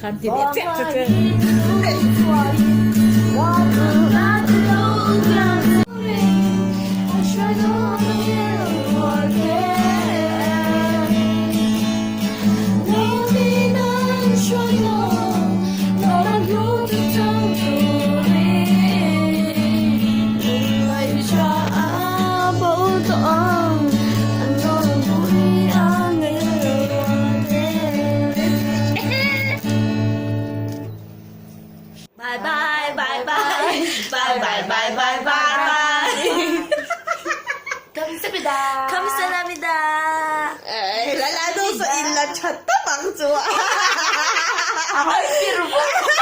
kan dilihat Bye bye bye bye bye bye bye bye bye. 감사합니다. 감사합니다. 랄라도 서 일라 쳤다 망좋아. Ay, pero